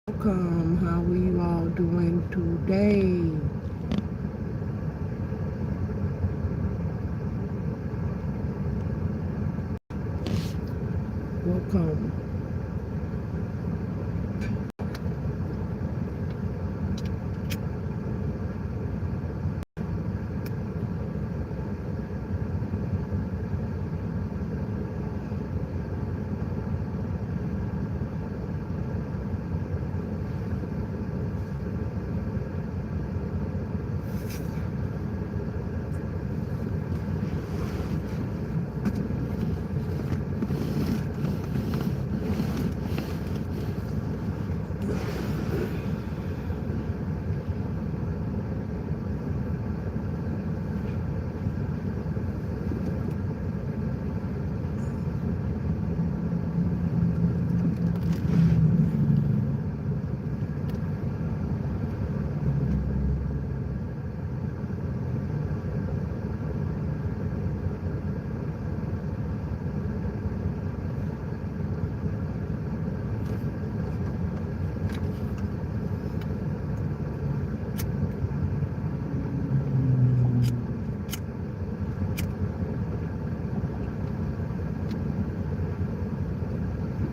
Welcome. How are you all doing today? Welcome.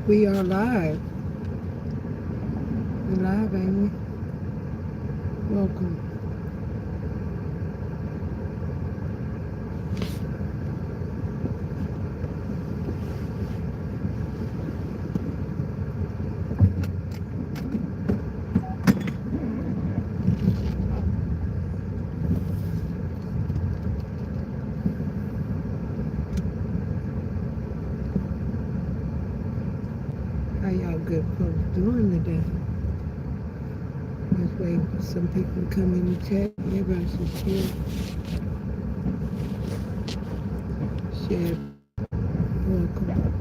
We are live. We're live, ain't we? Welcome. How y'all good folks doing today? Let's wait for some people to come in the chat. Everybody should share. Welcome.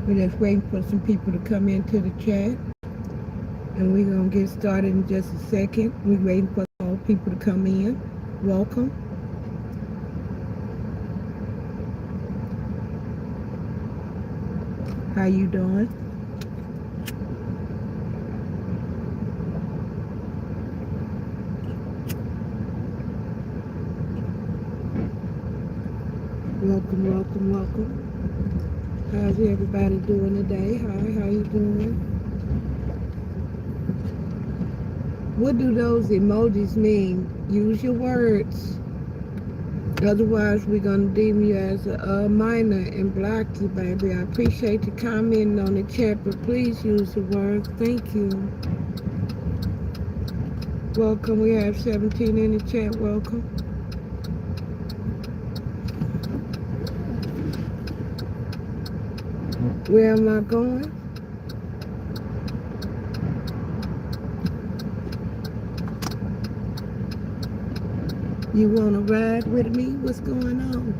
We're just waiting for some people to come into the chat. And we're going to get started in just a second. We're waiting for all people to come in. Welcome. How you doing? Welcome, welcome, welcome. How's everybody doing today? Hi, how you doing? What do those emojis mean? Use your words. Otherwise, we're going to deem you as a minor and block you, baby. I appreciate you commenting on the chat, but please use the words. Thank you. Welcome. We have 17 in the chat. Welcome. Where am I going? You want to ride with me? What's going on?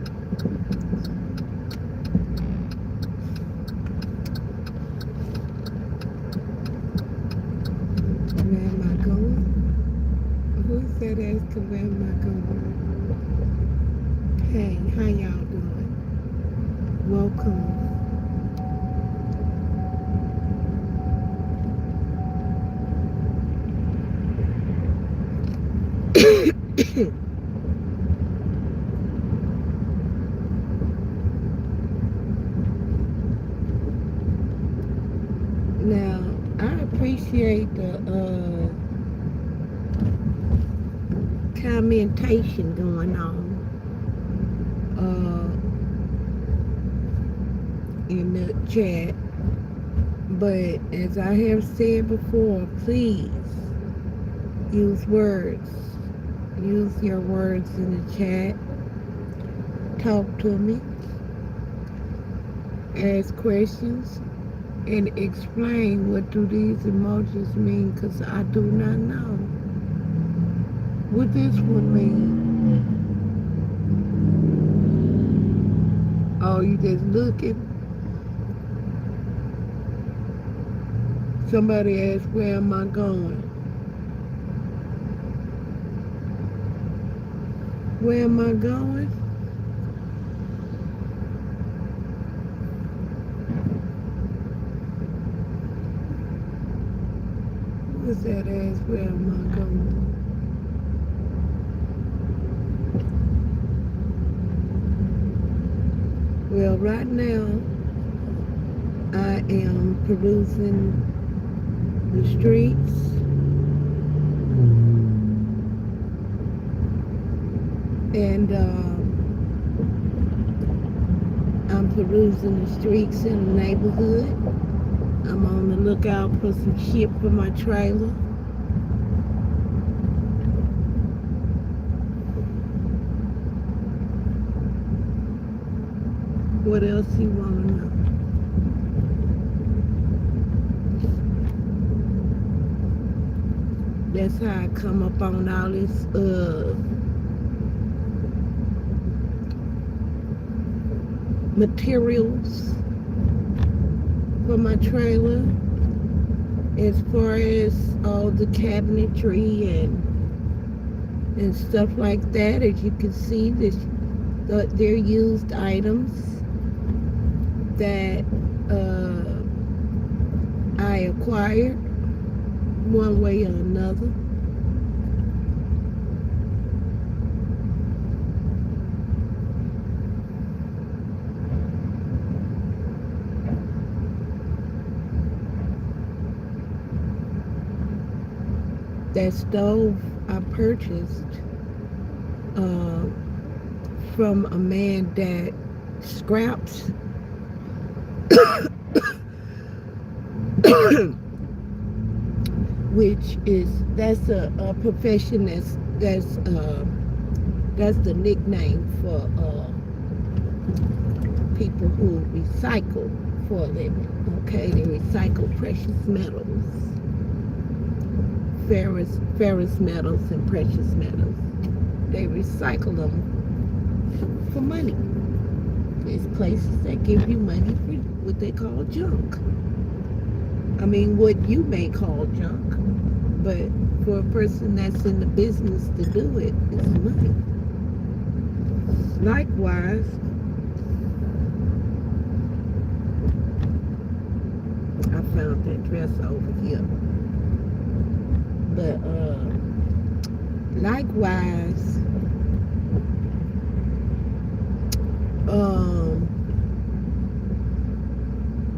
Where am I going? Who said asking where am I going? Hey, how y'all doing? Welcome. Now, I appreciate the commentation going on in the chat, but as I have said before, please use words. Use your words in the chat. Talk to me. Ask questions. And explain what do these emojis mean, because I do not know what this one means. Oh, you just looking? Somebody asked, where am I going? Where am I going? What's that ask, where am I going? Well, right now, I am perusing the streets. And I'm perusing the streets in the neighborhood. I'm on the lookout for some shit for my trailer. What else you want to know? That's how I come up on all this materials for my trailer, as far as all the cabinetry and stuff like that. As you can see, they're used items that I acquired one way or another. That stove I purchased from a man that scraps which is, that's a profession that's the nickname for people who recycle for a living. Okay, they recycle precious metals, ferrous metals and precious metals. They recycle them for money. There's places that give you money for what they call junk. I mean, what you may call junk, but for a person that's in the business to do it, it's money. Likewise, I found that dress over here. But likewise,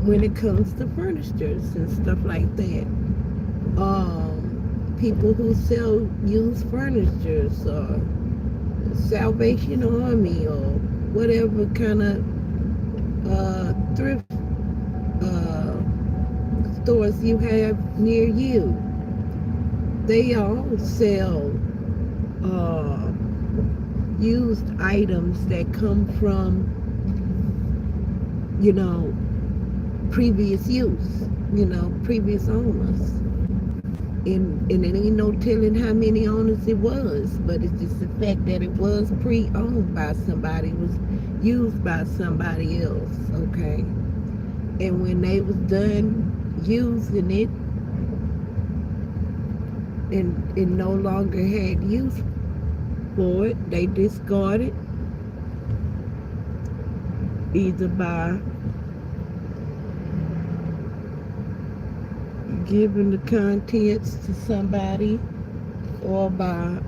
when it comes to furnitures and stuff like that, people who sell used furnitures or Salvation Army or whatever kind of thrift stores you have near you, they all sell used items that come from, previous use, previous owners. And it ain't no telling how many owners it was, but it's just the fact that it was pre-owned by somebody, it was used by somebody else, okay? And when they was done using it and no longer had use for it, they discarded, either by giving the contents to somebody or by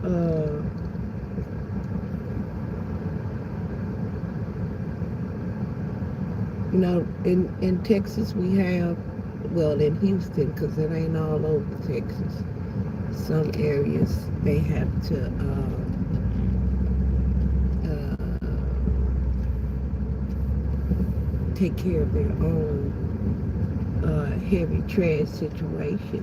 in Texas we have, well, in Houston, because it ain't all over Texas, some areas they have to take care of their own heavy trash situation.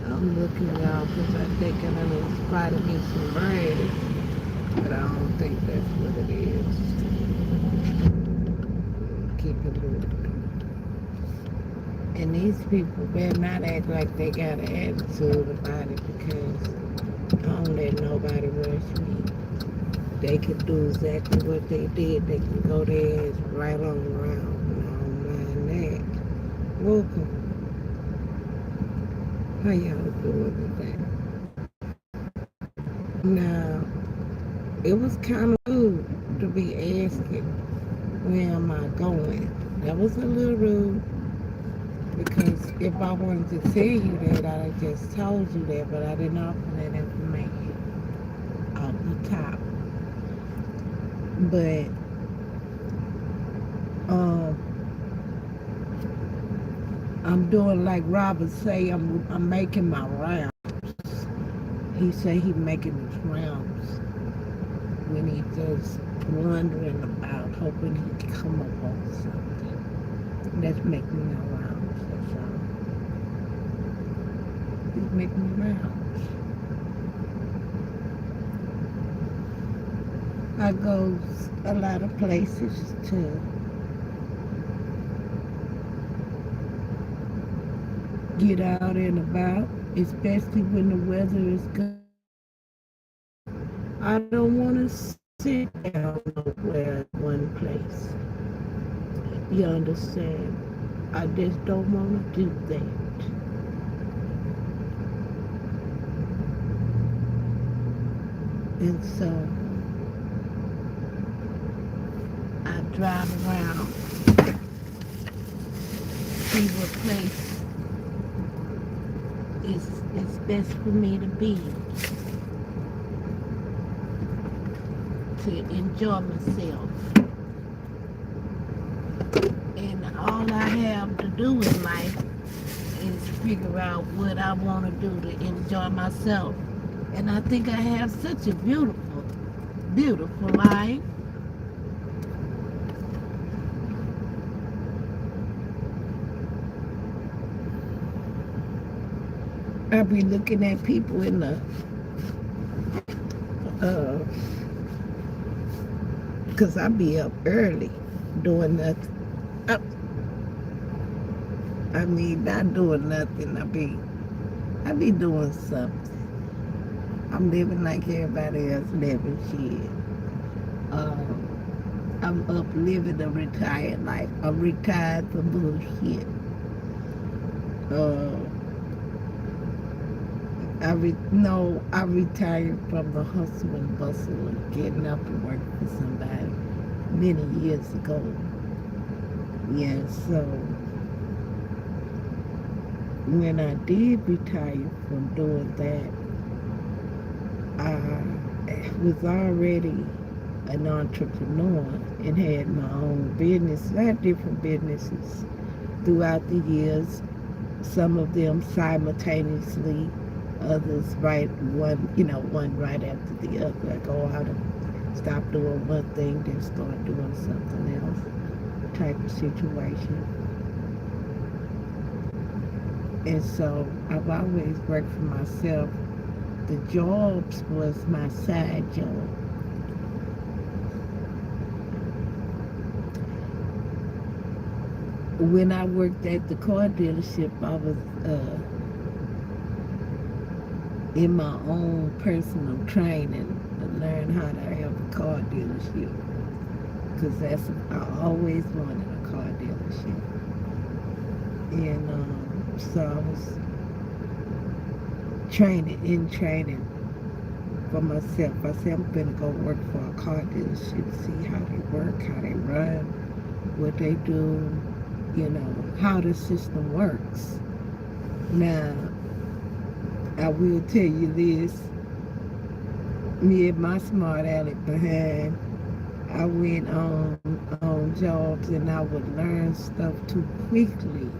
I'm looking out because I think I done spotted me some rain, but I don't think that's what it is. Keep it moving. And these people better not act like they got an attitude about it, because I don't let nobody rush me. they can do exactly what they did. They can go there right on around. I don't mind that. Welcome. How y'all doing today? Now, it was kind of rude to be asking, where am I going? That was a little rude, because if I wanted to tell you that, I'd have just told you that, but I didn't offer that information off the top. But, I'm doing like Robert say, I'm making my rounds. He say he making his rounds when he just wondering about, hoping he can come up on something. That's making my rounds, that's all. He's making rounds. I go a lot of places to get out and about, especially when the weather is good. I don't want to sit down nowhere at one place. You understand? I just don't want to do that. And so I drive around, see what place is best for me to be, to enjoy myself. And all I have to do in life is figure out what I want to do to enjoy myself. And I think I have such a beautiful, beautiful life. I be looking at people in the, cause I be up early doing nothing. I mean, not doing nothing. I be doing something. I'm living like everybody else living shit. I'm up living a retired life. I'm retired for bullshit. I retired from the hustle and bustle of getting up and working for somebody many years ago. Yeah, so when I did retire from doing that, I was already an entrepreneur and had my own business. I had different businesses throughout the years, some of them simultaneously, others one right after the other. I go out and stop doing one thing, then start doing something else type of situation. And so I've always worked for myself. The jobs was my side job. When I worked at the car dealership, I was in my own personal training to learn how to have a car dealership, because I always wanted a car dealership. And so I was training for myself. I said, I'm going to go work for a car dealership, see how they work, how they run, what they do, how the system works. Now, I will tell you this, me and my smart aleck behind, I went on jobs and I would learn stuff too quickly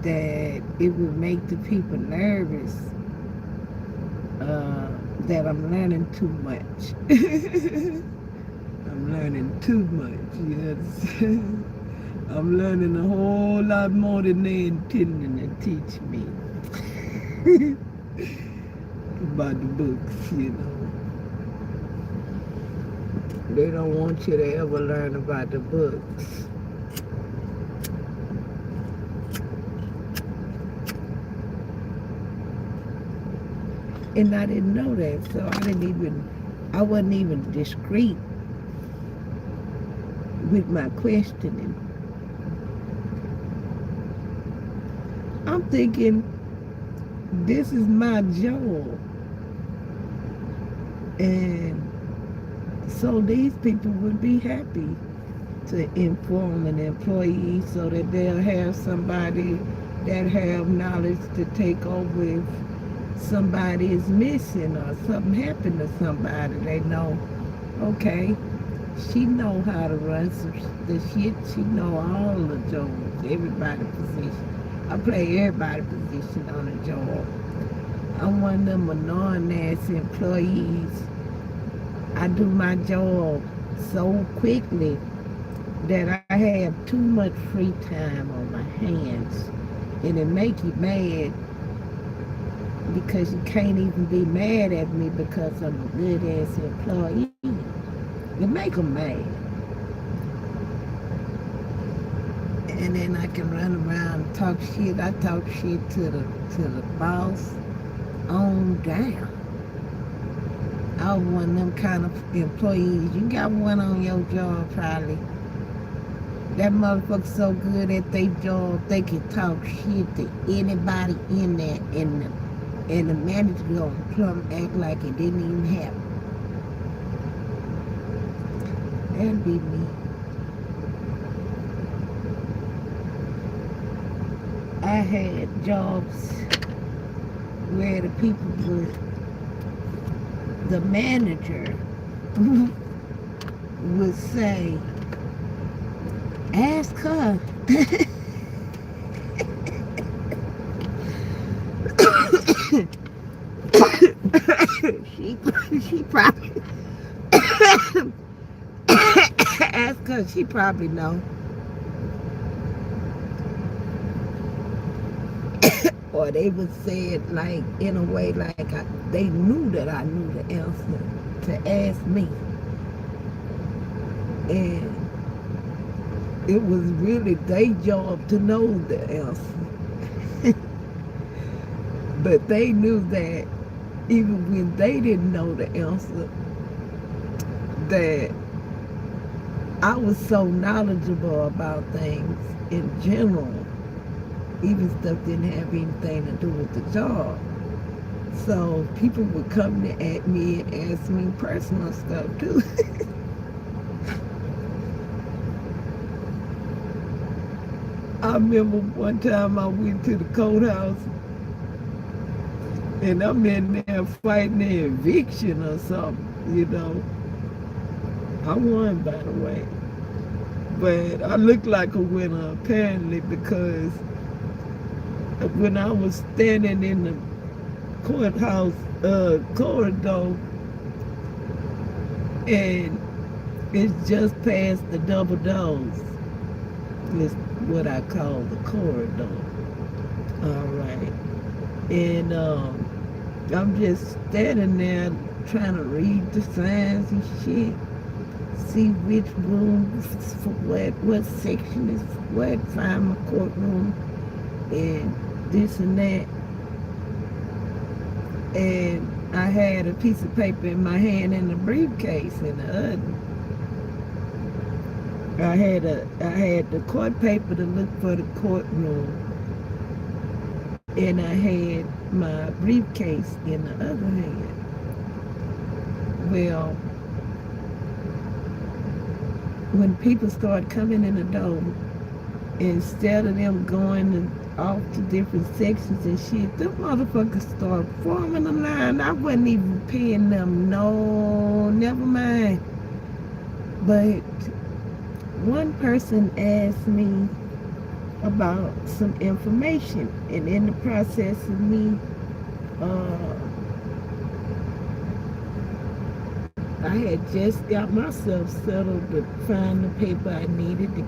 that it would make the people nervous, that I'm learning too much. I'm learning too much, yes. I'm learning a whole lot more than they intending to teach me about the books, They don't want you to ever learn about the books. And I didn't know that, so I didn't even I wasn't even discreet with my questioning. I'm thinking, this is my job. And so these people would be happy to inform an employee so that they'll have somebody that have knowledge to take over if somebody is missing or something happened to somebody. They know, okay, she know how to run the shit. She know all the jobs, everybody's position. I play everybody's position on a job. I'm one of them annoying-ass employees. I do my job so quickly that I have too much free time on my hands. And it make you mad because you can't even be mad at me because I'm a good-ass employee. It make them mad. And then I can run around and talk shit. I talk shit to the boss on down. I was one of them kind of employees. You got one on your job probably. That motherfucker so good at their job, they can talk shit to anybody in there, and the manager gonna plumb act like it didn't even happen. That'd be me. I had jobs where the people would, the manager would say, ask her. she probably ask her, she probably know. Or they would say it like in a way like they knew that I knew the answer to ask me. And it was really their job to know the answer. But they knew that even when they didn't know the answer, that I was so knowledgeable about things in general, even stuff didn't have anything to do with the job. So people would come at me and ask me personal stuff too. I remember one time I went to the courthouse and I'm in there fighting an eviction or something, you know. I won, by the way. But I looked like a winner apparently because when I was standing in the courthouse corridor and it's just past the double doors. It's what I call the corridor. All right. And I'm just standing there trying to read the signs and shit. See which room for what section is what, find my courtroom and this and that. And I had a piece of paper in my hand and a briefcase in the other. I had the court paper to look for the courtroom, and I had my briefcase in the other hand. Well, when people start coming in the door, instead of them going off to different sections and shit, them motherfuckers start forming a line. I wasn't even paying them no, never mind. But one person asked me about some information, and in the process of me, I had just got myself settled to find the paper I needed to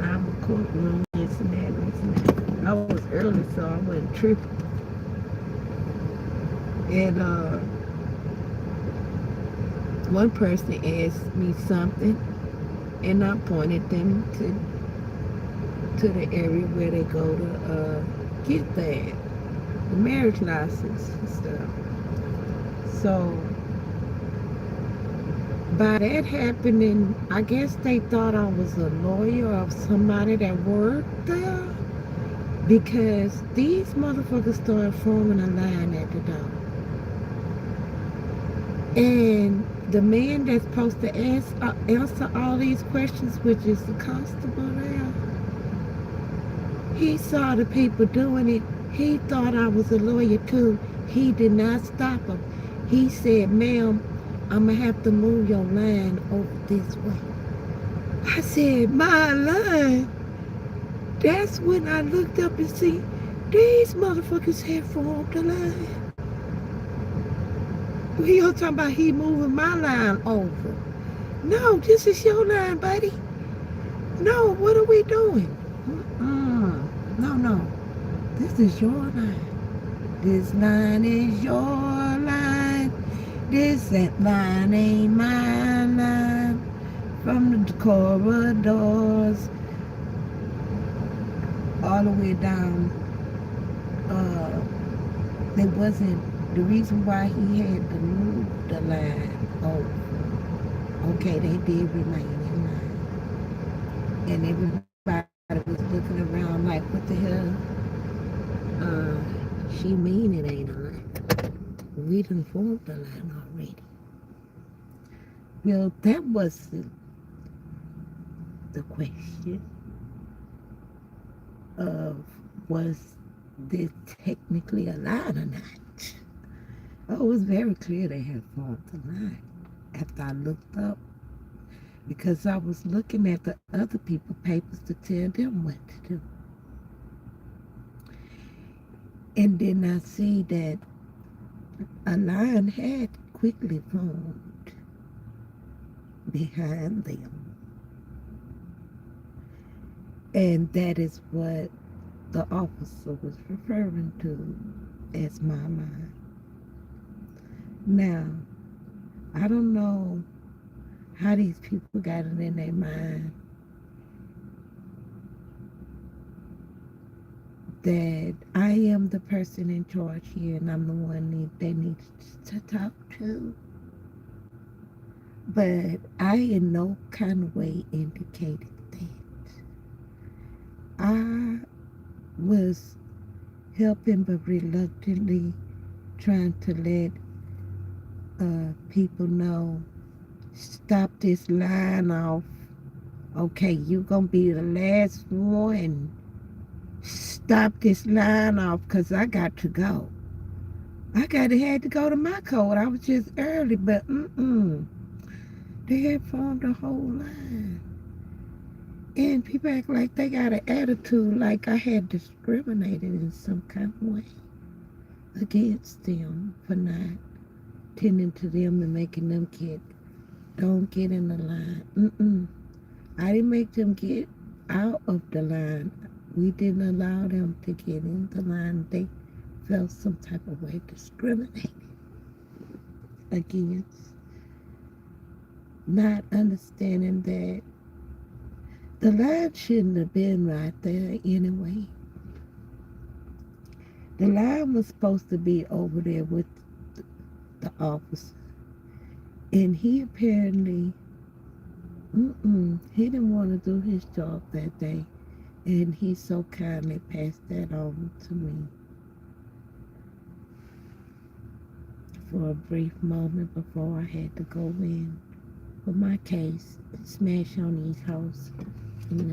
find my courtroom, this and that, this and that. I was early, so I wasn't tripping. And one person asked me something, and I pointed them to the area where they go to get that, the marriage license and stuff. So by that happening, I guess they thought I was a lawyer or somebody that worked there, because these motherfuckers started forming a line at the door. And the man that's supposed to answer all these questions, which is the constable there, he saw the people doing it. He thought I was a lawyer too. He did not stop him. He said, ma'am, I'm going to have to move your line over this way. I said, my line? That's when I looked up and see these motherfuckers had formed the line. He was talking about he moving my line over. No, this is your line, buddy. No, what are we doing? No. This is your line. This line is your line. This line ain't my line. From the corridors all the way down. It wasn't the reason why he had to move the line. Oh, okay, they did remain in line. And everybody was looking around like, what the hell? She mean it ain't a line. We done formed the line already. Well, that wasn't the question of was this technically a line or not. Oh, it was very clear they had formed the line after I looked up, because I was looking at the other people's papers to tell them what to do. And then I see that a line had quickly formed behind them. And that is what the officer was referring to as my line. Now, I don't know how these people got it in their mind that I am the person in charge here and I'm the one they need to talk to. But I in no kind of way indicated that. I was helping but reluctantly trying to let people know, stop this line off. Okay, you gonna be the last one. Stop this line off, because I got to go. I had to go to my code. I was just early, but they had formed a whole line. And people act like they got an attitude like I had discriminated in some kind of way against them for not tending to them and making them don't get in the line. I didn't make them get out of the line. We didn't allow them to get in the line. They felt some type of way discriminated against, not understanding that the line shouldn't have been right there anyway. The line was supposed to be over there with the officer. And he apparently, he didn't want to do his job that day. And he so kindly passed that on to me for a brief moment before I had to go in for my case, smash on these house in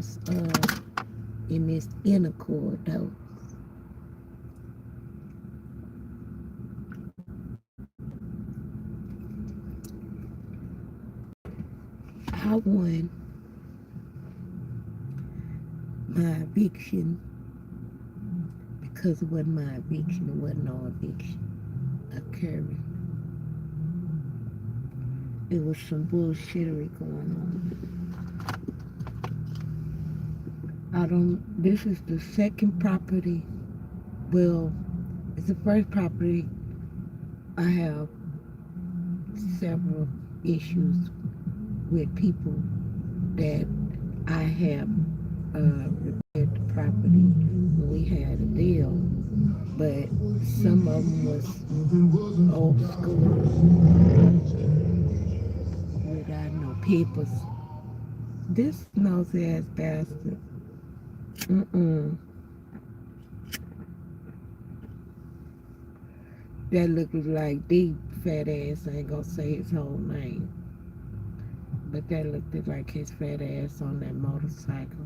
this inner corridor. I won my eviction because it wasn't my eviction. It wasn't no eviction occurring. It was some bullshittery going on. This is the second property. Well, it's the first property I have several issues with people that I have repaired the property when we had a deal, but some of them was old school without peoples. This nosy ass bastard. Mm-mm. That looked like the fat ass. I ain't gonna say his whole name. But that looked like his fat ass on that motorcycle.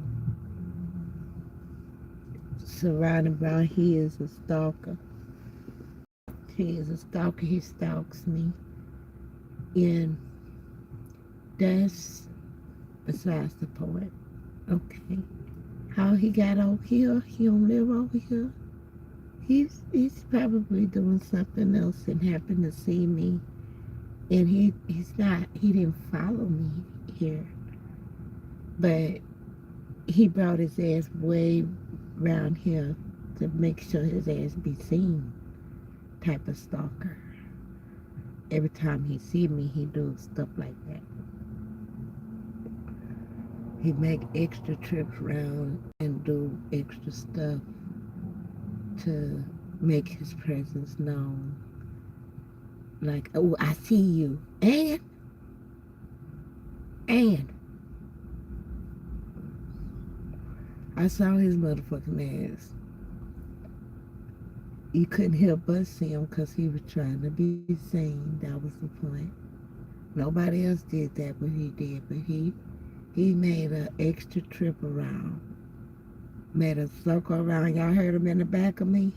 Surrounded by, he is a stalker. He is a stalker. He stalks me. And that's besides the point. Okay. How he got over here, he don't live over here. He's probably doing something else and happened to see me. And he didn't follow me here. But he brought his ass way around here to make sure his ass be seen, type of stalker. Every time he see me, he do stuff like that. He make extra trips around and do extra stuff to make his presence known. Like, oh, I see you. And I saw his motherfucking ass. You couldn't help but see him because he was trying to be seen. That was the point. Nobody else did that, but he did. But he made an extra trip around. Made a circle around. Y'all heard him in the back of me?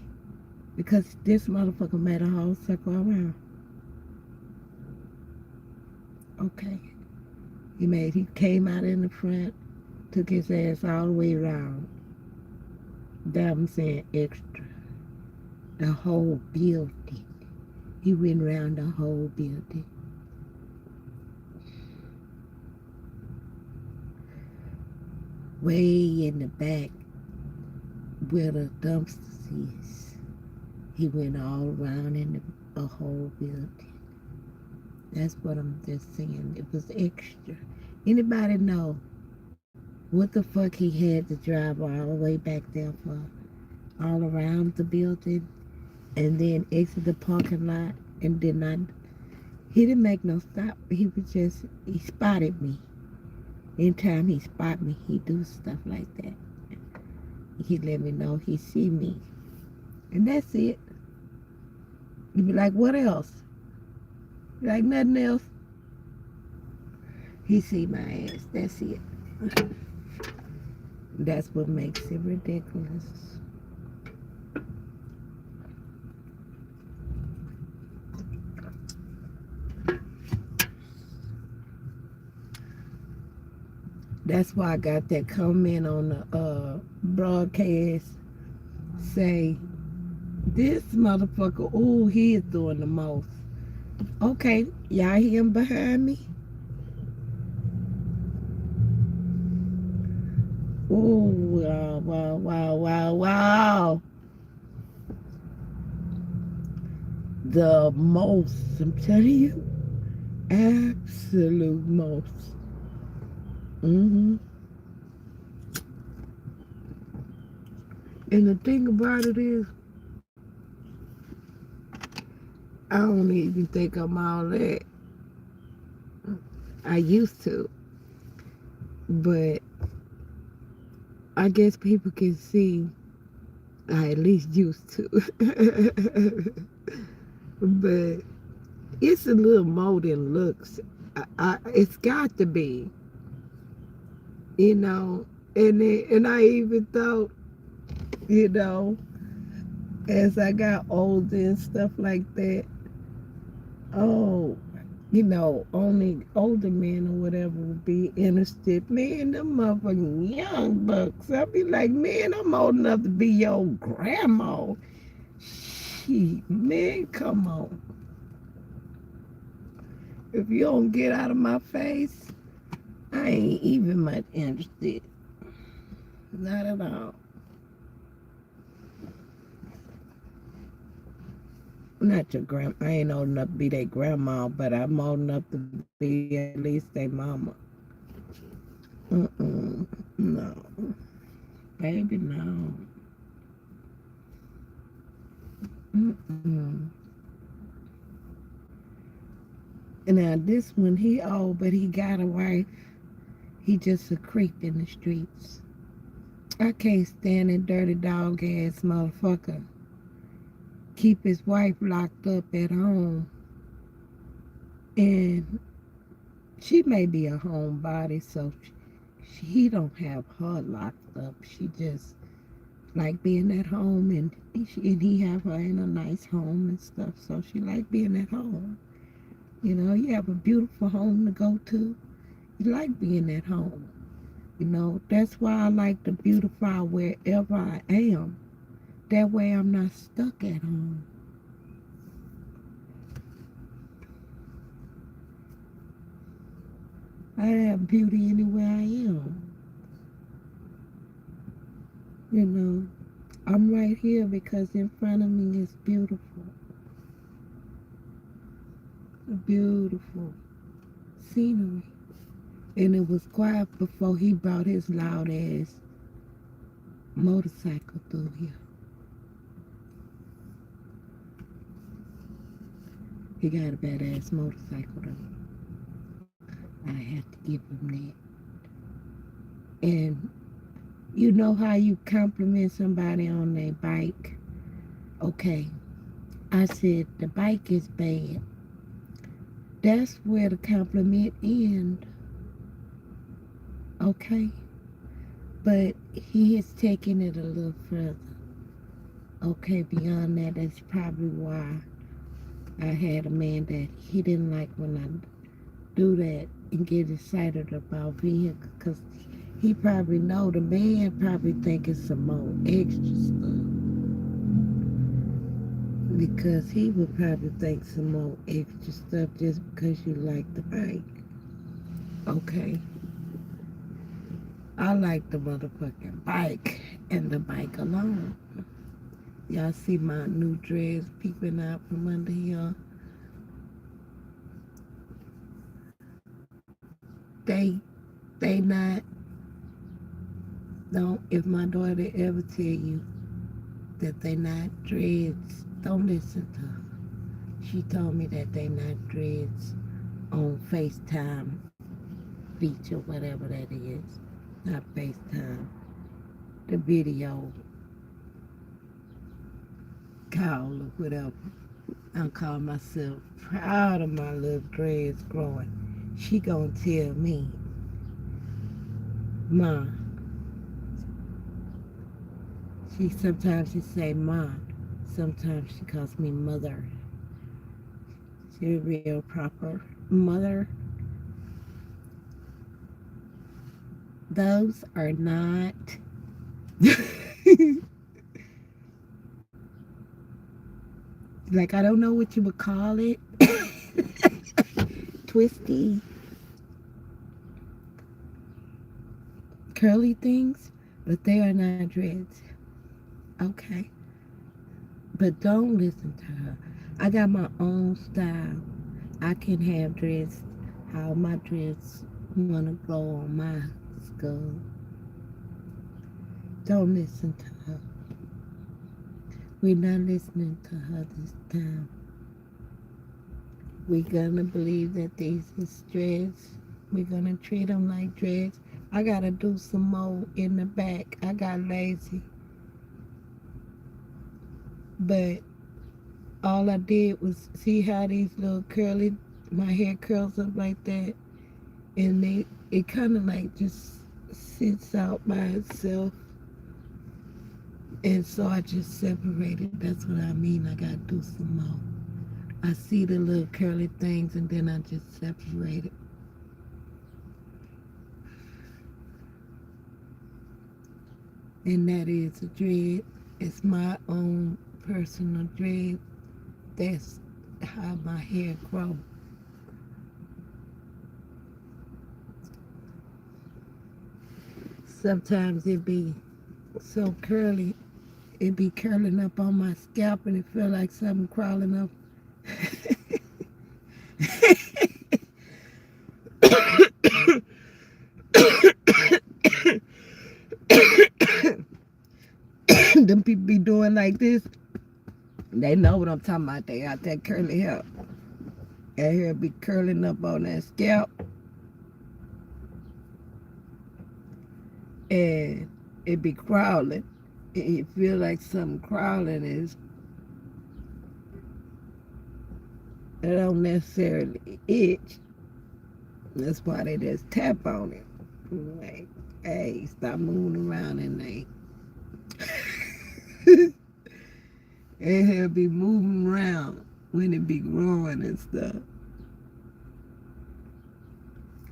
Because this motherfucker made a whole circle around. Okay. He came out in the front, took his ass all the way around. That I'm saying extra. The whole building. He went around the whole building. Way in the back where the dumpsters is. He went all around in the whole building. That's what I'm just saying. It was extra. Anybody know what the fuck he had to drive all the way back there for? All around the building and then exit the parking lot and did not. He didn't make no stop. He spotted me. Anytime he spot me, he do stuff like that. He let me know he see me. And that's it. You be like, what else? Like nothing else. He see my ass. That's it. That's what makes it ridiculous. That's why I got that comment on the broadcast. Say, this motherfucker, ooh, he is doing the most. Okay, y'all hear him behind me? Ooh, wow. The most, I'm telling you, absolute most. And the thing about it is, I don't even think I'm all that. I used to. But I guess people can see I at least used to. But it's a little more than looks. It's got to be. You know, and I even thought, you know, as I got older and stuff like that, oh, you know, only older men or whatever would be interested. Man, them motherfucking young bucks. I'd be like, man, I'm old enough to be your grandma. Shit, man, come on. If you don't get out of my face, I ain't even much interested. Not at all. Not your grandma. I ain't old enough to be their grandma, but I'm old enough to be at least their mama. No. Baby, no. And now this one, he old, but he got a wife. He just a creep in the streets. I can't stand that dirty dog ass motherfucker. Keep his wife locked up at home. And she may be a homebody, so he don't have her locked up. She just like being at home, and he have her in a nice home and stuff. So she like being at home. You know, you have a beautiful home to go to. You like being at home. You know, that's why I like to beautify wherever I am. That way I'm not stuck at home. I have beauty anywhere I am. You know, I'm right here because in front of me is beautiful. Beautiful scenery. And it was quiet before he brought his loud ass motorcycle through here. He got a badass motorcycle though. I have to give him that. And you know how you compliment somebody on their bike? Okay. I said the bike is bad. That's where the compliment ends. Okay. But he is taking it a little further. Okay, beyond that, that's probably why I had a man that he didn't like when I do that and get excited about vehicles, because he probably know the man probably think it's some more extra stuff, because he would probably think some more extra stuff just because you like the bike. Okay, I like the motherfucking bike and the bike alone. Y'all see my new dreads peeping out from under here? They not, don't, if my daughter ever tell you that they not dreads, don't listen to her. She told me that they not dreads on FaceTime feature, whatever that is. Not FaceTime. The video call or whatever. I'm calling myself proud of my little dreads growing. She gonna tell me, Ma. Sometimes she say Ma. Sometimes she calls me mother. She's a real proper mother. Those are not like, I don't know what you would call it. Twisty curly things, but they are not dreads. Okay. But don't listen to her. I got my own style. I can have dreads how my dreads want to grow on my skull. Don't listen to her. We're not listening to her this time. We're gonna believe that these is dreads. We're gonna treat them like dreads. I gotta do some more in the back. I got lazy. But all I did was see how these little curly, my hair curls up like that, and it kind of like just sits out by itself, and so I just separated. That's what I mean. I gotta do some more. I see the little curly things, and then I just separate it. And that is a dread. It's my own personal dread. That's how my hair grows. Sometimes it be so curly, it be curling up on my scalp, and it feel like something crawling up. Them people be doing like this. They know what I'm talking about. They got that curly hair. That hair be curling up on that scalp, and it be crawling. And you feel like something crawling is, it don't necessarily itch. That's why they just tap on it. Like, hey, stop moving around in there. And he'll be moving around when it be growing and stuff.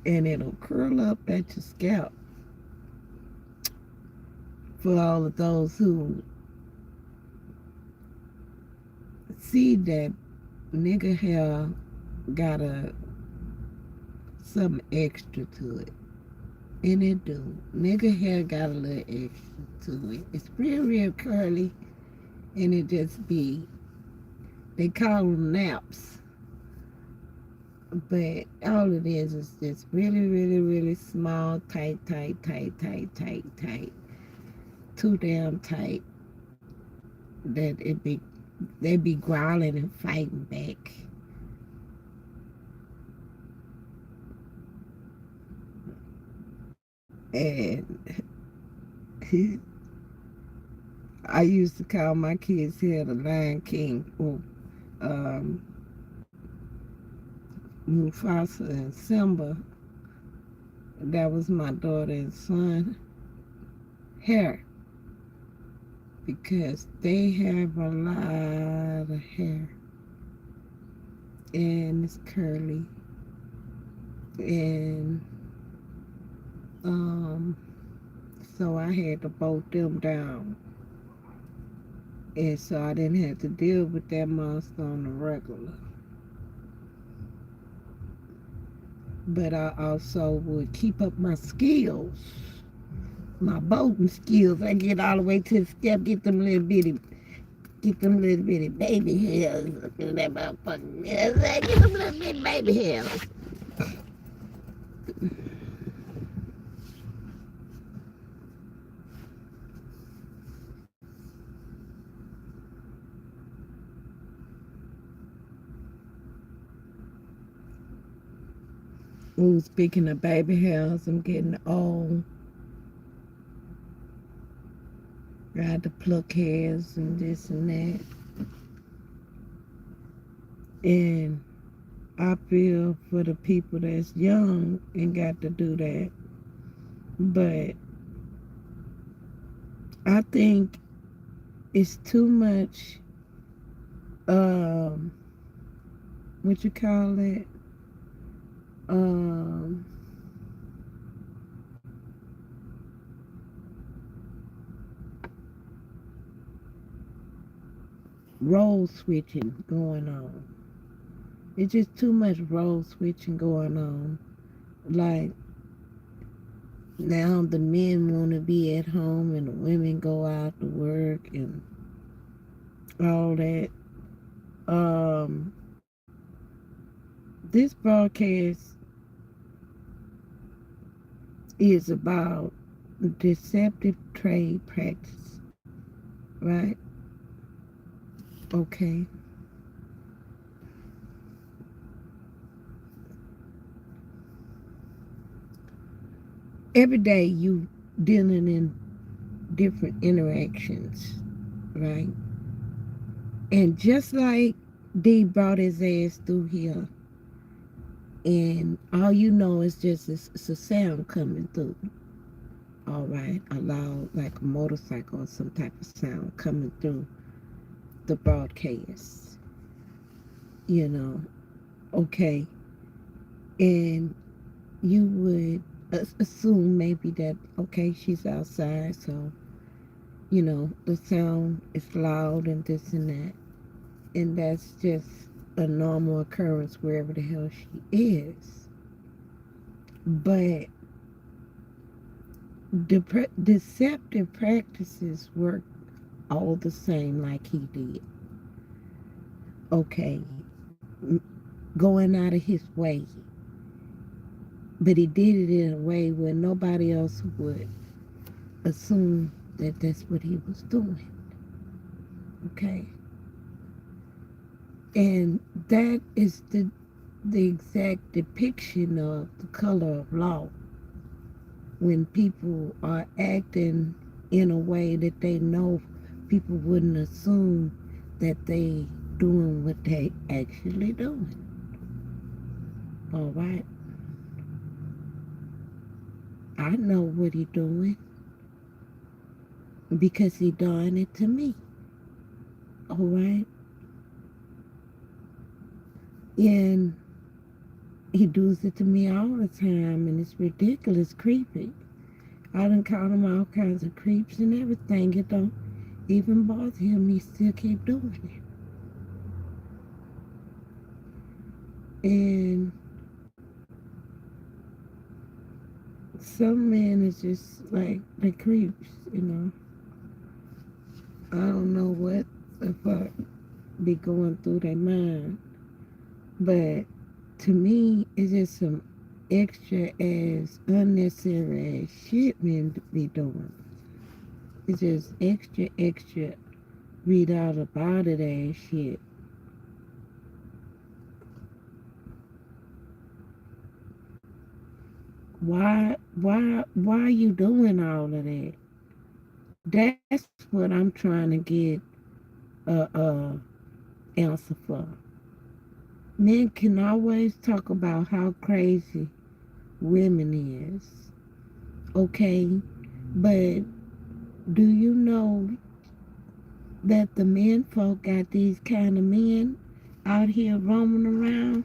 And it'll curl up at your scalp. For all of those who see that nigga hair got something extra to it. And it do. Nigga hair got a little extra to it. It's real curly. And it just be, they call them naps. But all it is just really small, tight. Too damn tight that they be growling and fighting back. And I used to call my kids here the Lion King. Well, Mufasa and Simba. That was my daughter and son hair, because they have a lot of hair and it's curly, and so I had to bolt them down, and so I didn't have to deal with that monster on the regular. But I also would keep up my skills, my bolting skills. I get all the way to the step, get them little bitty baby hairs up in that motherfucking mess. Get them little bitty baby hairs. Ooh, speaking of baby hairs, I'm getting old. I had to pluck hairs and this and that. And I feel for the people that's young and got to do that. But I think it's too much, what you call it? Role switching going on. It's just too much role switching going on. Like, now the men want to be at home and the women go out to work and all that. This broadcast is about deceptive trade practice, right? Okay. Every day you dealing in different interactions, right? And just like D brought his ass through here, and all you know is just it's a sound coming through. All right, a loud, like a motorcycle or some type of sound coming through the broadcast. You know, okay. And you would assume maybe that, okay, she's outside, so, you know, the sound is loud and this and that. And that's just a normal occurrence wherever the hell she is. But deceptive practices work all the same like he did. Okay, going out of his way. But he did it in a way where nobody else would assume that that's what he was doing. Okay? And that is the the exact depiction of the color of law when people are acting in a way that they know people wouldn't assume that they doing what they actually doing. All right. I know what he doing because he done it to me. All right. And he does it to me all the time, and it's ridiculous, creepy. I done called him all kinds of creeps and everything. It don't even bother him. He still keep doing it. And some men is just like the creeps, you know. I don't know what the fuck be going through their mind. But to me, it's just some extra ass, unnecessary ass shit men be doing. It's just extra read out about it ass shit. Why are you doing all of that? That's what I'm trying to get a answer for. Men can always talk about how crazy women is, okay? But do you know that the men folk got these kind of men out here roaming around?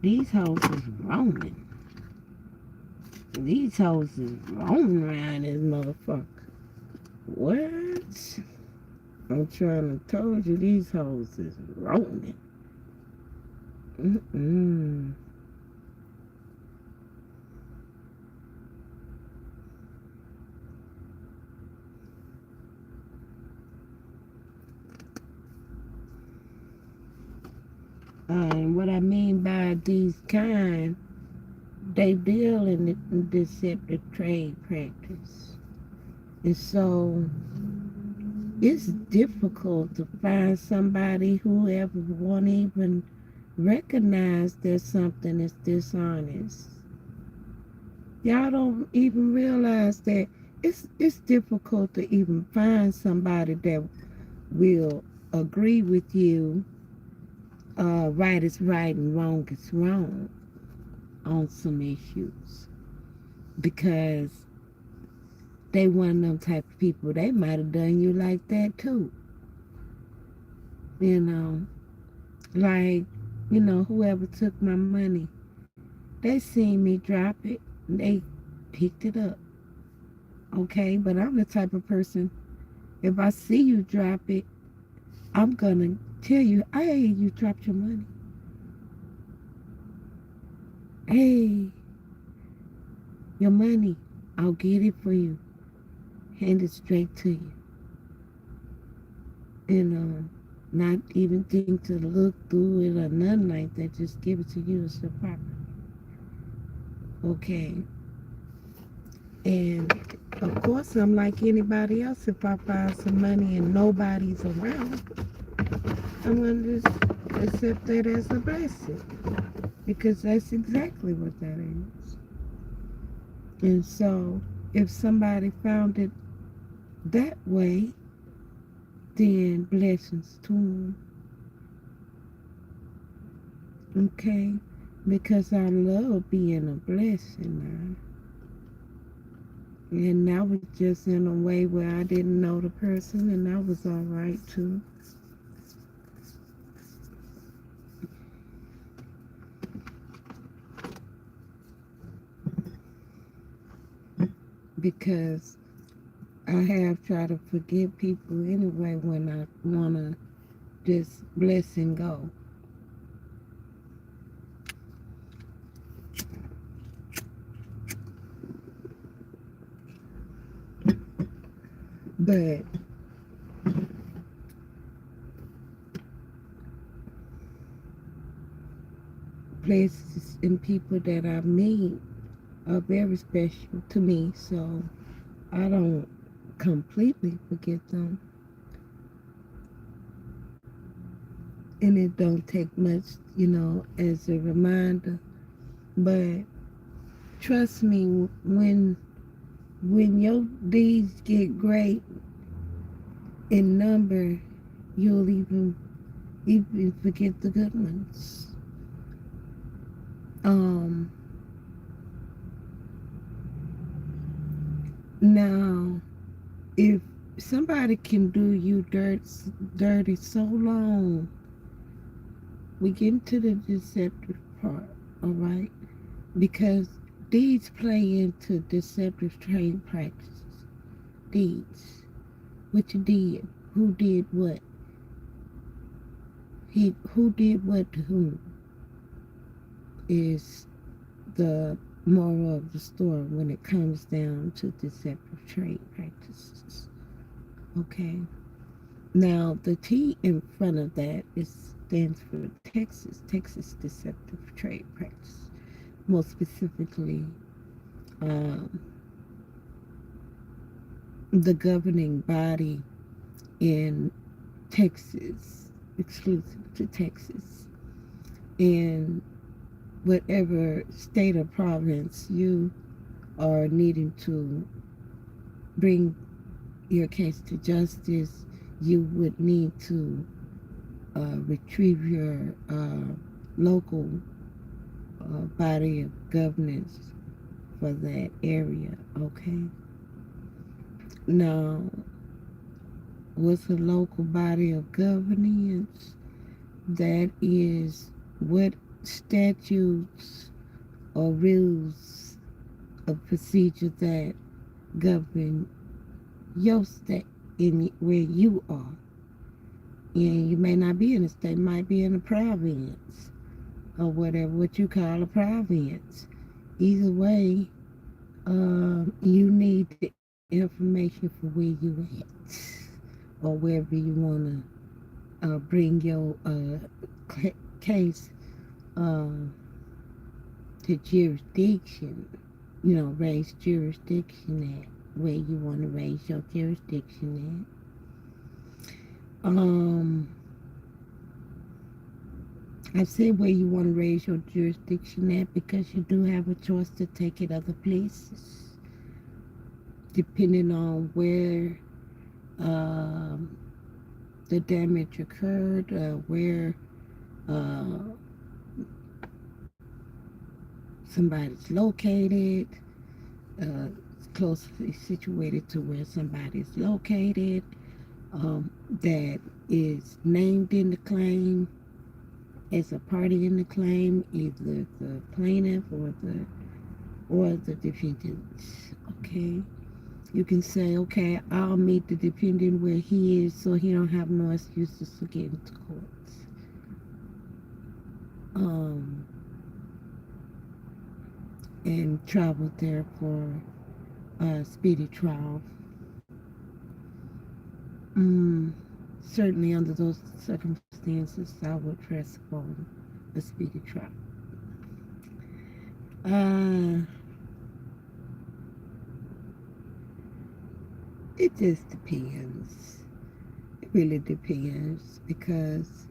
These hoes is roaming. These hoes is roaming around this motherfucker. What? I'm trying to told you these hoes is roaming. Mm-mm. And what I mean by these kind, they deal in deceptive trade practice. And so it's difficult to find somebody who ever won't even recognize that something is dishonest. Y'all don't even realize that it's difficult to even find somebody that will agree with you. Right is right and wrong is wrong on some issues, because they one of them type of people. They might have done you like that too. You know, like, whoever took my money, they seen me drop it, and they picked it up. Okay, but I'm the type of person, if I see you drop it, I'm gonna tell you, hey, you dropped your money. Hey, your money, I'll get it for you. Hand it straight to you. Not even think to look through it or nothing like that. Just give it to you as your property. Okay. And of course, I'm like anybody else. If I find some money and nobody's around, I'm going to just accept that as a blessing, because that's exactly what that is. And so if somebody found it that way, then blessings to them. Okay? Because I love being a blessing now. And that was just in a way where I didn't know the person, and that was all right too. Because I have tried to forgive people anyway when I want to just bless and go. But places and people that I meet are very special to me, so I don't completely forget them. and it don't take much, as a reminder. But trust me, when your deeds get great in number, you'll even forget the good ones. Now, if somebody can do you dirty so long, we get into the deceptive part, all right? Because deeds play into deceptive trade practices. Deeds. What you did. Who did what? Who did what to whom is the moral of the story when it comes down to deceptive trade practices. Okay? Now, the T in front of that stands for Texas Deceptive Trade Practice. More specifically, um, the governing body in Texas, exclusive to Texas, in whatever state or province you are needing to bring your case to justice, you would need to retrieve your local body of governance for that area, okay? Now, what's a local body of governance? That is what statutes or rules of procedure that govern your state in where you are. And you may not be in a state, might be in a province or whatever, what you call a province. Either way, you need the information for where you at or wherever you want to bring your case to jurisdiction, raise jurisdiction at where you want to raise your jurisdiction at. I said where you want to raise your jurisdiction at because you do have a choice to take it other places, depending on where the damage occurred, where somebody's located, closely situated to where somebody's located, that is named in the claim as a party in the claim, either the plaintiff or the defendant. Okay, you can say, okay, I'll meet the defendant where he is, so he don't have no excuses to get into court. And travel there for a speedy trial. Certainly under those circumstances, I would press upon a speedy trial. It just depends. It really depends, because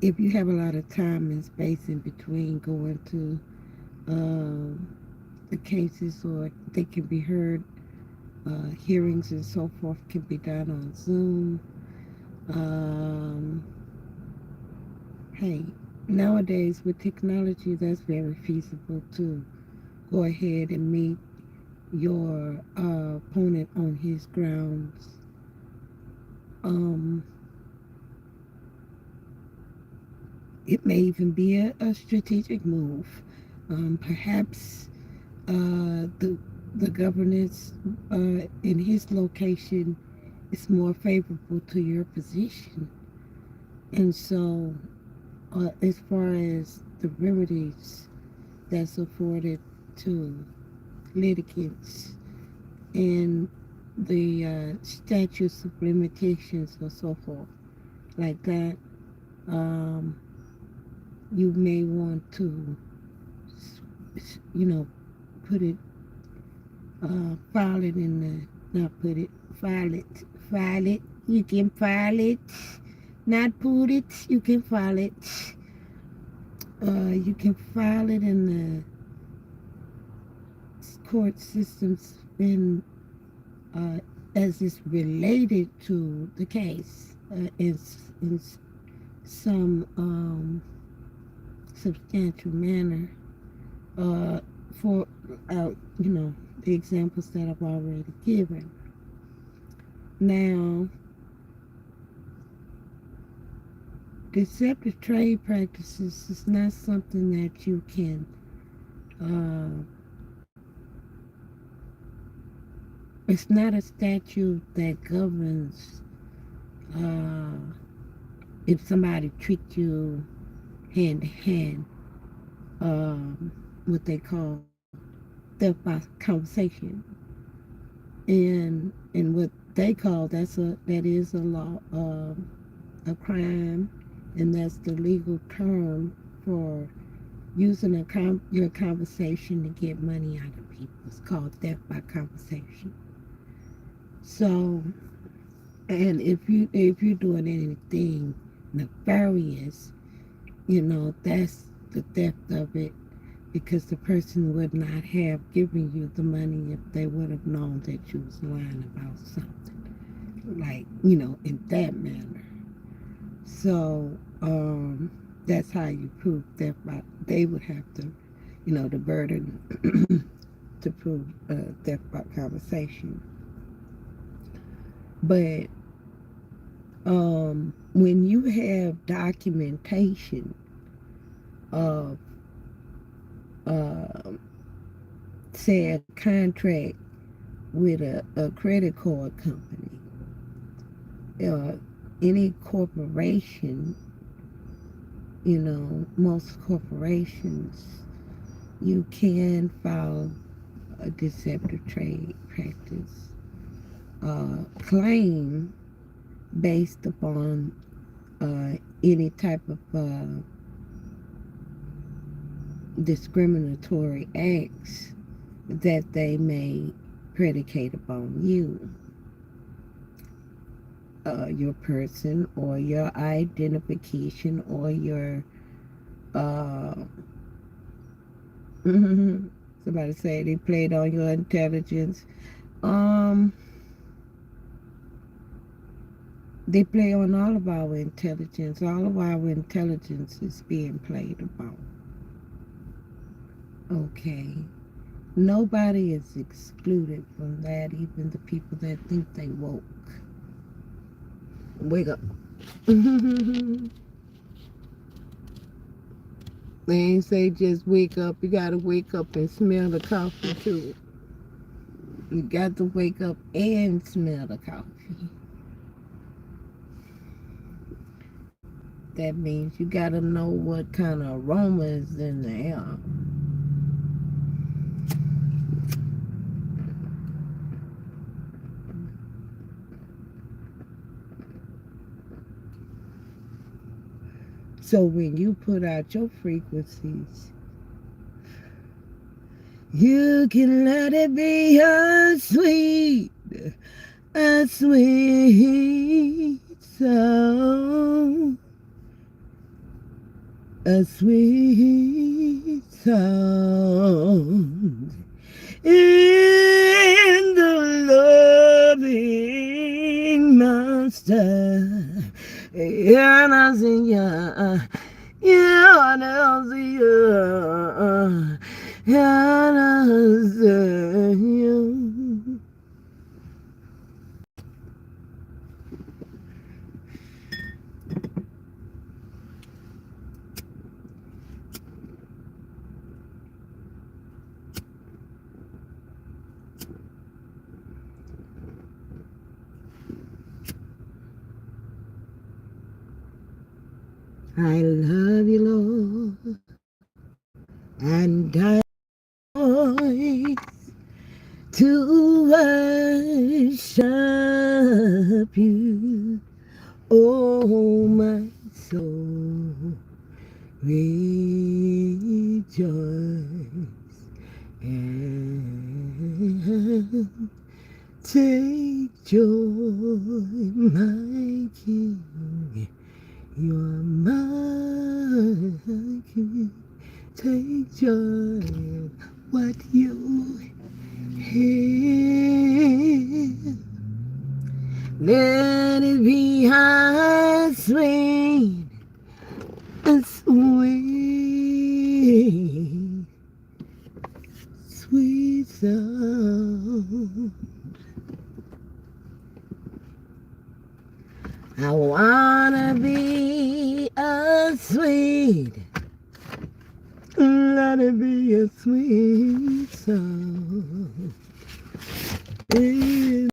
if you have a lot of time and space in between going to the cases, or they can be heard, hearings and so forth can be done on Zoom. Hey, nowadays with technology, that's very feasible to go ahead and meet your opponent on his grounds. It may even be a strategic move. Perhaps the governance in his location is more favorable to your position. And so, as far as the remedies that's afforded to litigants and the statutes of limitations or so forth, like that, you may want to, put it, file it in the, not put it, file it, you can file it, not put it, you can file it. You can file it in the court systems as it's related to the case in some substantial manner for the examples that I've already given. Now, deceptive trade practices is not something that you can it's not a statute that governs if somebody tricked you hand to hand, what they call theft by conversation, and what they call that is a law, a crime, and that's the legal term for using your conversation to get money out of people. It's called theft by conversation. So, and if you're doing anything nefarious, that's the theft of it, because the person would not have given you the money if they would have known that you was lying about something, like, in that manner. So, that's how you prove theft by, they would have to, the burden to prove theft by conversation. But when you have documentation of, say, a contract with a credit card company, any corporation, most corporations, you can file a deceptive trade practice claim based upon any type of discriminatory acts that they may predicate upon you, your person, or your identification, or your somebody say they played on your intelligence. They play on all of our intelligence. All of our intelligence is being played upon. Okay. Nobody is excluded from that, even the people that think they woke. Wake up. They ain't say just wake up. You gotta wake up and smell the coffee too. You got to wake up and smell the coffee. That means you gotta know what kind of aroma is in the air. So when you put out your frequencies, you can let it be a sweet song. A sweet song in the loving master. And I sing ya, yeah, and I sing ya, and I sing ya. I love you, Lord, and I voice to worship you, oh my soul, rejoice and take joy, my King, You're mine. Take joy in what you have. Let it be high, sweet and sweet, sweet sound. I wanna be a sweet, let it be a sweet song. In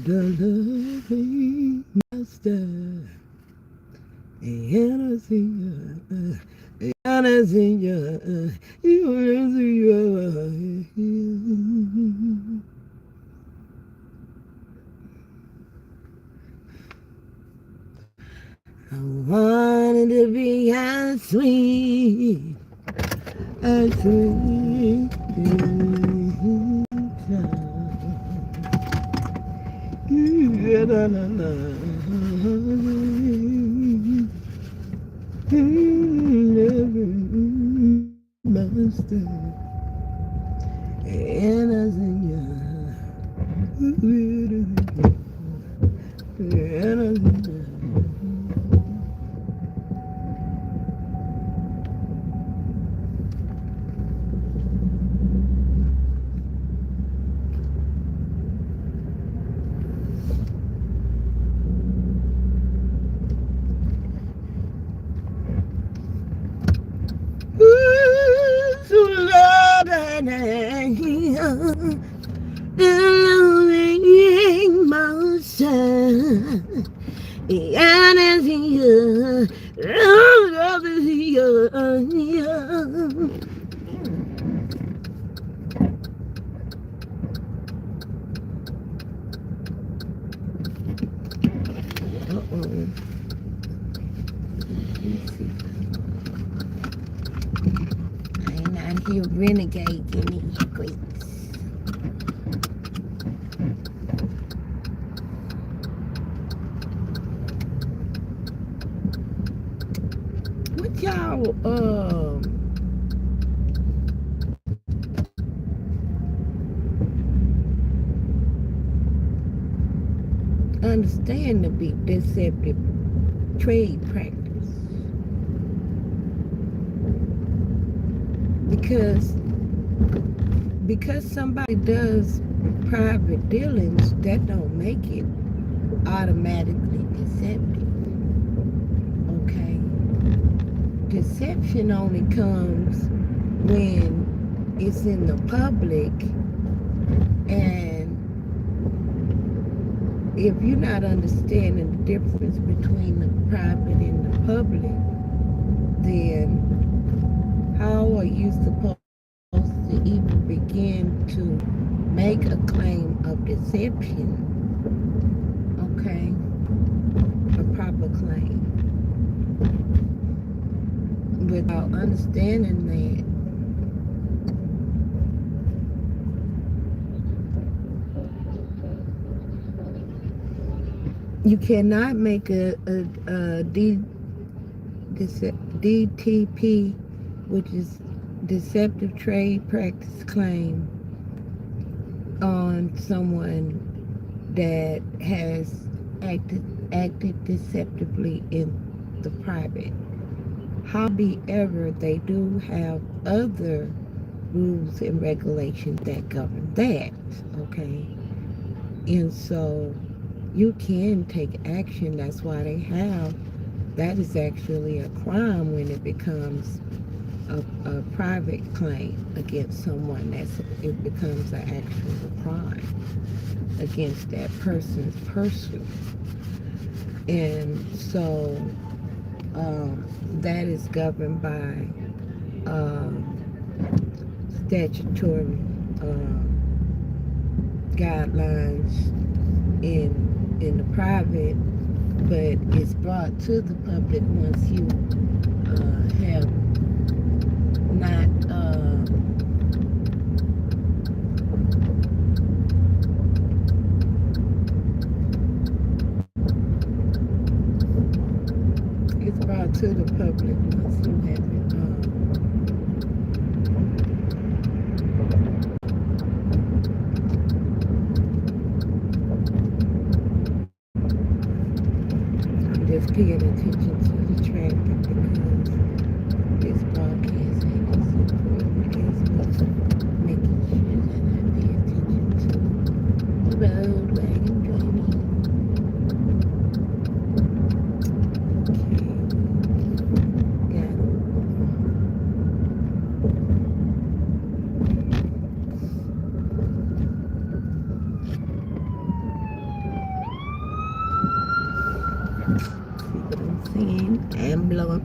the loving master, and I see you. I wanted to be as sweet, as sweet. Master, and I sing you, and I sing you. He renegade in these streets. What y'all understand to be deceptive trade practice? Because somebody does private dealings, that don't make it automatically deceptive. Okay? Deception only comes when it's in the public, and if you're not understanding the difference between the private and the public, then how are you supposed to even begin to make a claim of deception? Okay? A proper claim. Without understanding that, you cannot make a DTP, which is deceptive trade practice claim, on someone that has acted deceptively in the private. However, they do have other rules and regulations that govern that, okay? And so you can take action. That's why they have, that is actually a crime when it becomes a private claim against someone. It becomes an actual crime against that person's person. And so that is governed by statutory guidelines in the private, but it's brought to the public once you have not the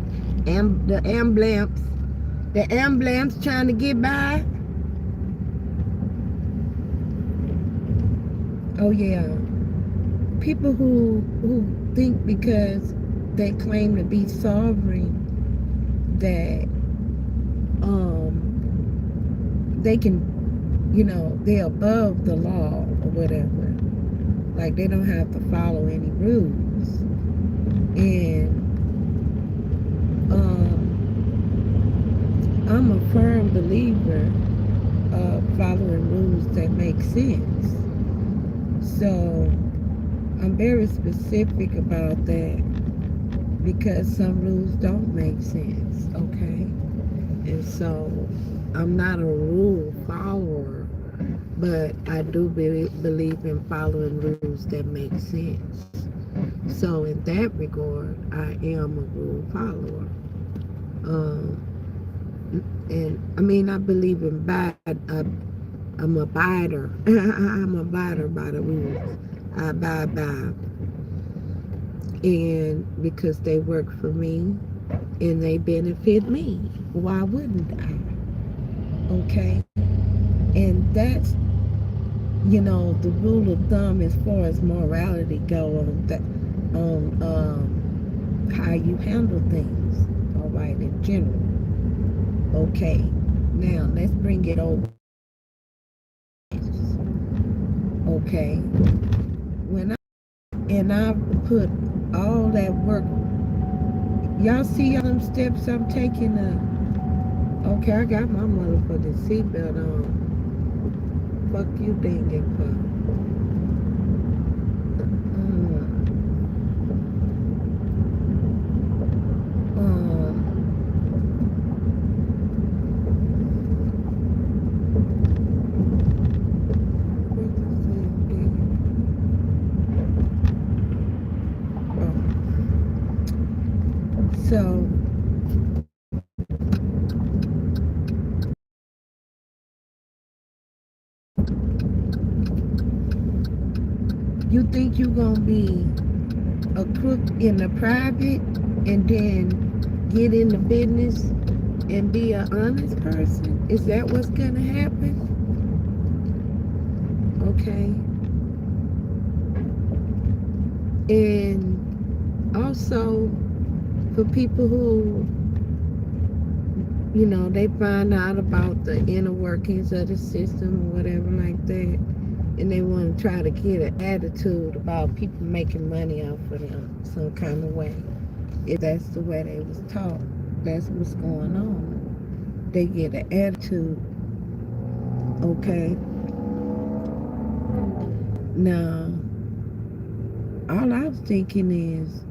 ambulance trying to get by. Oh yeah, people who think because they claim to be sovereign that they can, they're above the law or whatever. Like they don't have to follow any rules. And I'm a firm believer of following rules that make sense. So I'm very specific about that because some rules don't make sense, okay? And so I'm not a rule follower, but I do believe in following rules that make sense. So in that regard, I am a rule follower. And I mean, I believe in I'm a abider. I'm a abider by the rules. I abide by. And because they work for me and they benefit me, why wouldn't I? Okay? And that's, the rule of thumb as far as morality go on how you handle things, all right, in general. Okay, now let's bring it over. Okay, when I put all that work, y'all see all them steps I'm taking. Okay, I got my motherfucking seatbelt on. Fuck you, dinging fuck. So you think you're gonna be a crook in the private and then get in the business and be an honest person? Is that what's gonna happen? Okay. And also for people who, they find out about the inner workings of the system or whatever like that, and they want to try to get an attitude about people making money off of them some kind of way. If that's the way they was taught, that's what's going on. They get an attitude, okay? Now, all I was thinking is,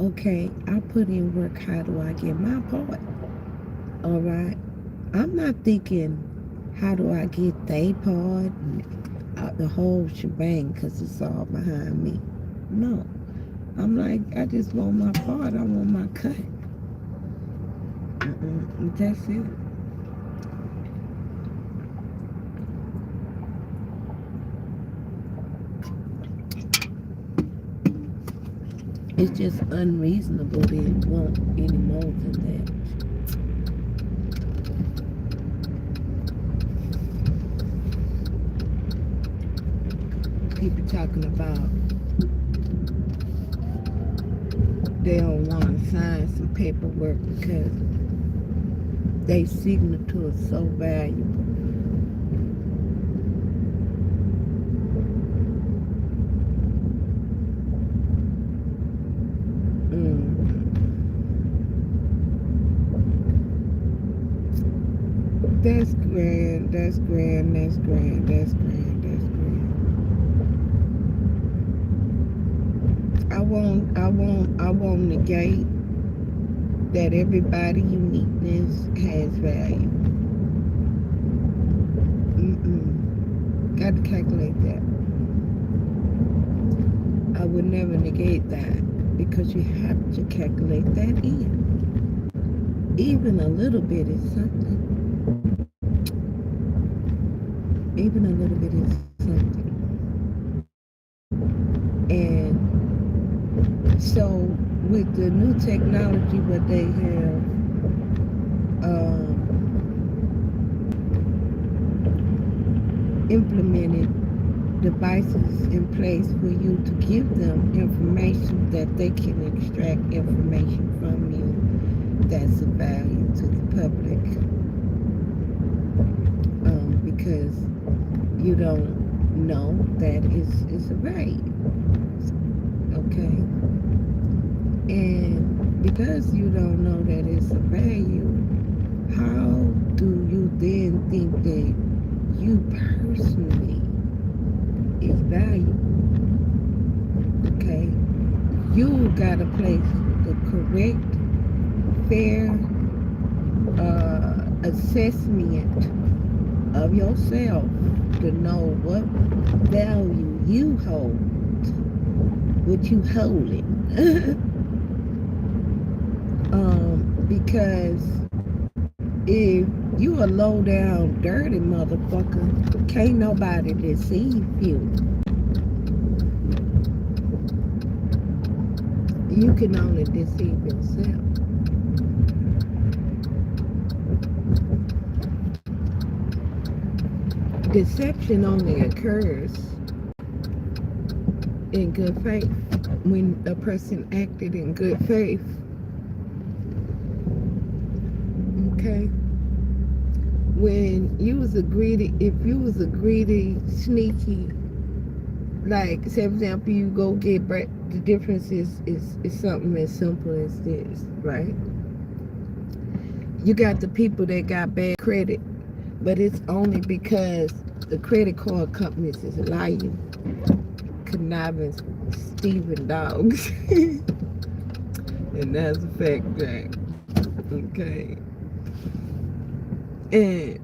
okay, I put in work, how do I get my part? All right? I'm not thinking, how do I get their part? The whole shebang, because it's all behind me. No. I'm like, I just want my part. I want my cut. That's it. It's just unreasonable to want any more than that. People talking about they don't want to sign some paperwork because their signature is so valuable. That's grand, that's grand, that's grand, that's grand, that's grand. I won't negate that everybody's uniqueness has value. Got to calculate that. I would never negate that because you have to calculate that in. Even a little bit is something. Even a little bit is something. And so with the new technology, what they have implemented devices in place for you to give them information that they can extract information from you that's of value to the public, because you don't know that it's a value, okay? And because you don't know that it's a value, how do you then think that you personally is valuable? Okay, you gotta place the correct, fair assessment of yourself to know what value you hold, what you holding. Because if you a low down dirty motherfucker, can't nobody deceive you. You can only deceive yourself. Deception only occurs in good faith, when a person acted in good faith. Okay? When you was a greedy, if you was a greedy, sneaky, like, say for example, you go get bread, the difference is something as simple as this, right? You got the people that got bad credit, but it's only because the credit card companies is lying, conniving, Stephen dogs. And that's a fact, Jack. Okay. And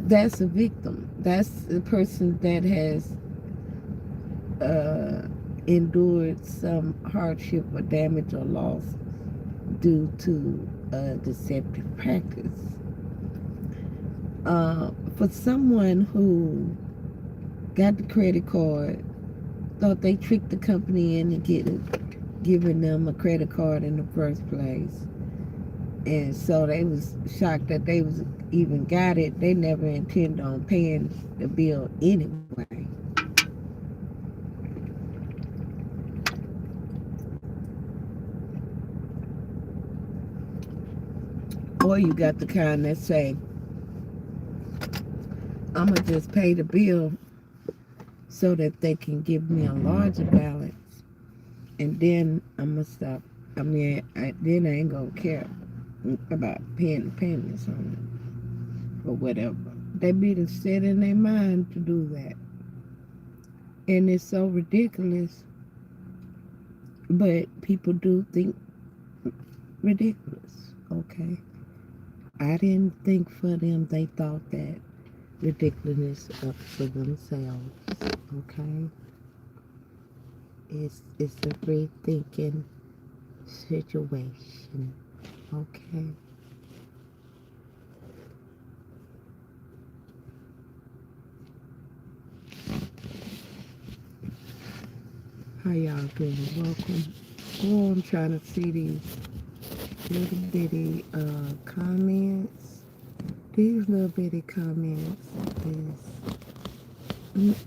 that's a victim. That's the person that has endured some hardship or damage or loss due to deceptive practice. For someone who got the credit card, thought they tricked the company into giving them a credit card in the first place, and so they was shocked that they was even got it. They never intended on paying the bill anyway. Or you got the kind that say, I'm going to just pay the bill so that they can give me a larger balance, and then I'm going to stop. I mean, then I ain't going to care about paying the payments on it or whatever. They be the set in their mind to do that. And it's so ridiculous, but people do think ridiculous, okay? I didn't think for them. They thought that ridiculousness up for themselves, okay? It's a free thinking situation, okay? How y'all doing? Welcome. Oh, I'm trying to see these little bitty comments. These little bitty comments is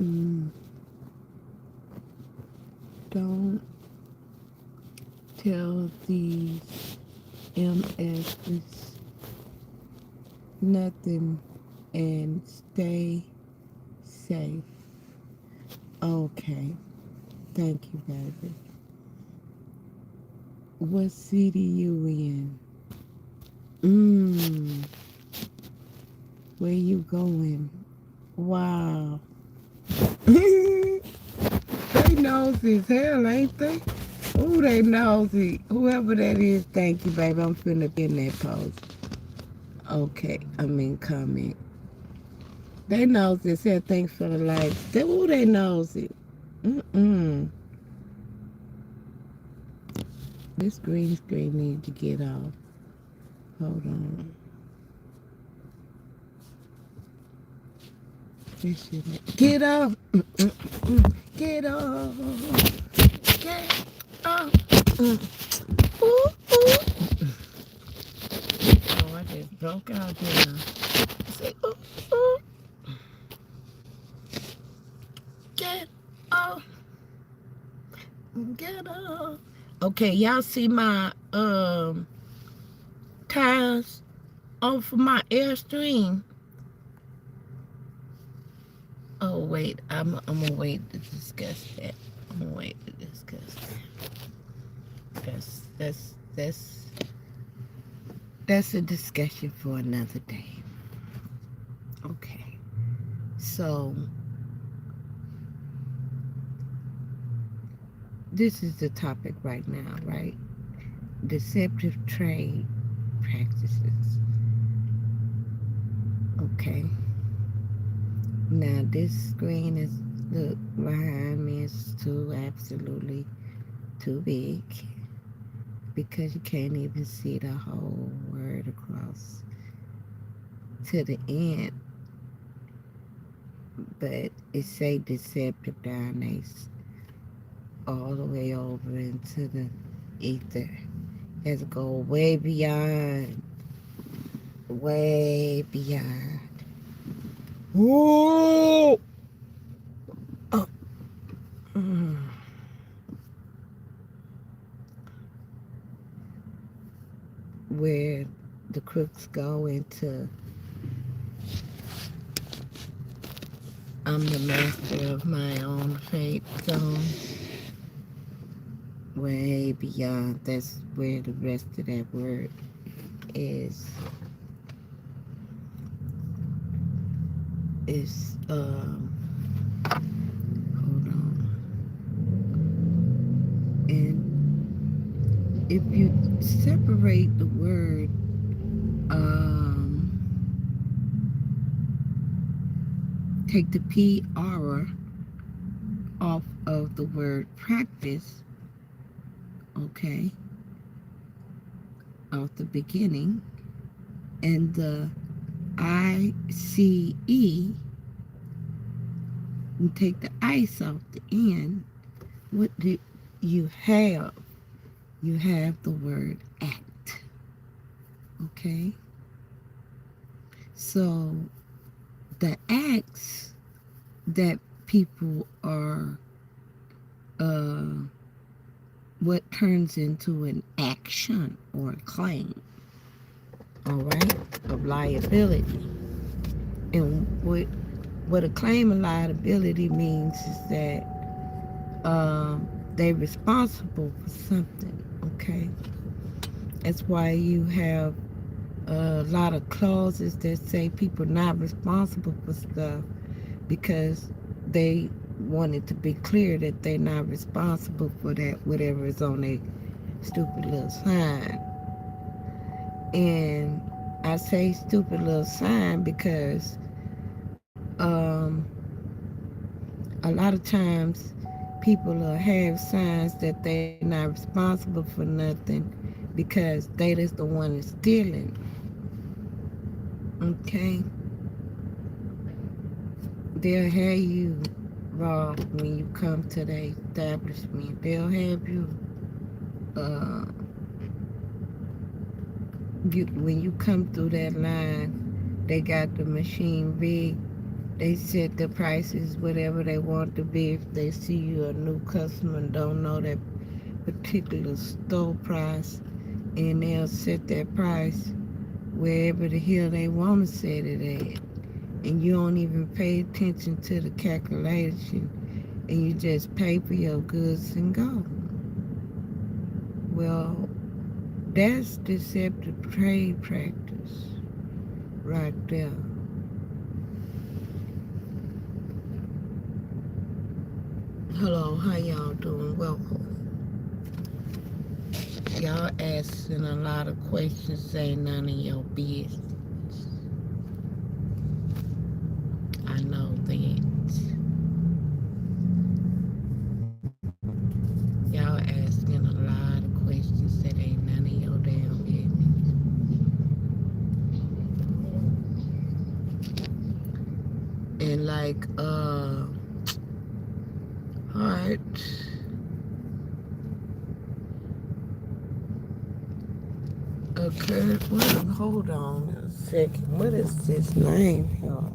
don't tell these MSs nothing and stay safe. Okay. Thank you, baby. What city you in? Where you going? Wow. They nosy as hell, ain't they? Ooh, they nosy. Whoever that is, thank you, baby. I'm finna be in that post. Okay, comment. They nosy as hell. Thanks for the likes. Ooh, they nosy. This green screen needs to get off. Hold on. This shit. Get off. Get off. Get off. Ooh, ooh. Oh, I just broke out there. Say, ooh, ooh. Get off. Get off. Okay, y'all see my tires off of my Airstream. Oh wait, I'm gonna wait to discuss that. I'm gonna wait to discuss that. That's a discussion for another day. Okay, so this is the topic right now, right? Deceptive trade practices. Okay. Now this screen is, look, behind me is absolutely too big because you can't even see the whole word across to the end. But it say deceptive down there all the way over into the ether. It has to go way beyond. Way beyond. Whoa! Oh. Where the crooks go into, I'm the master of my own fate zone. Way beyond. That's where the rest of that word is hold on. And if you separate the word take the PR off of the word practice, okay, off the beginning, and the ICE, and take the ice off the end, what do you have? You have the word act, okay? So the acts that people are what turns into an action or a claim, all right, of liability. And what a claim of liability means is that they're responsible for something, okay? That's why you have a lot of clauses that say people not responsible for stuff, because they want it to be clear that they're not responsible for that, whatever is on their stupid little sign. And I say stupid little sign because a lot of times people will have signs that they're not responsible for nothing because they just the one that's stealing. Okay? They'll have you robbed when you come to the establishment. They'll have you, when you come through that line, they got the machine rigged. They set the prices whatever they want to be. If they see you a new customer and don't know that particular store price, and they'll set that price wherever the hell they want to set it at. And you don't even pay attention to the calculation, and you just pay for your goods and go. Well, that's deceptive trade practice right there. Hello, how y'all doing? Welcome. Y'all asking a lot of questions, say none of your business. I know that. Y'all asking a lot of questions, and like heart. Okay, hold on a second. What is this name here?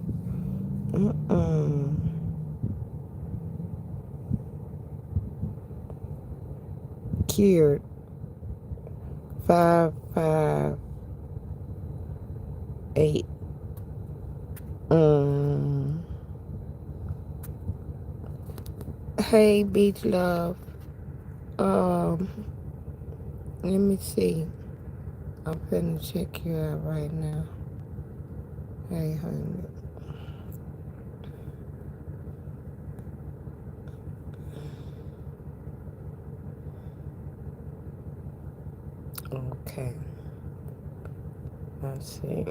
Cured 558. Hey, beach love. Let me see. I'm finna check you out right now. Hey, honey. Okay. Let's see.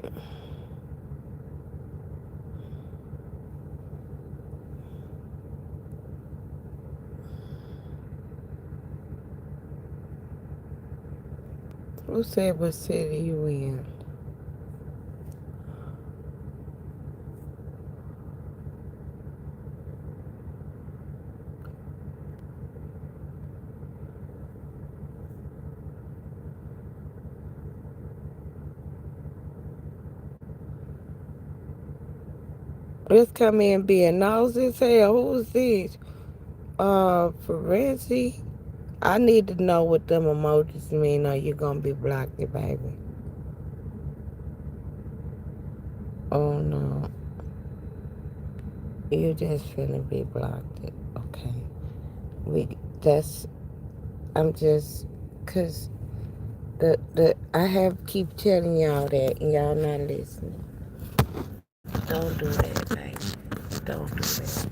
Who said what city you in? Let's come in being nosy as hell. Who's this? Forensic. I need to know what them emojis mean or you're gonna be blocked, baby. Oh no. You just finna be blocked. Okay. I'm just, cause I keep telling y'all that and y'all not listening. Don't do that, baby. Don't do that.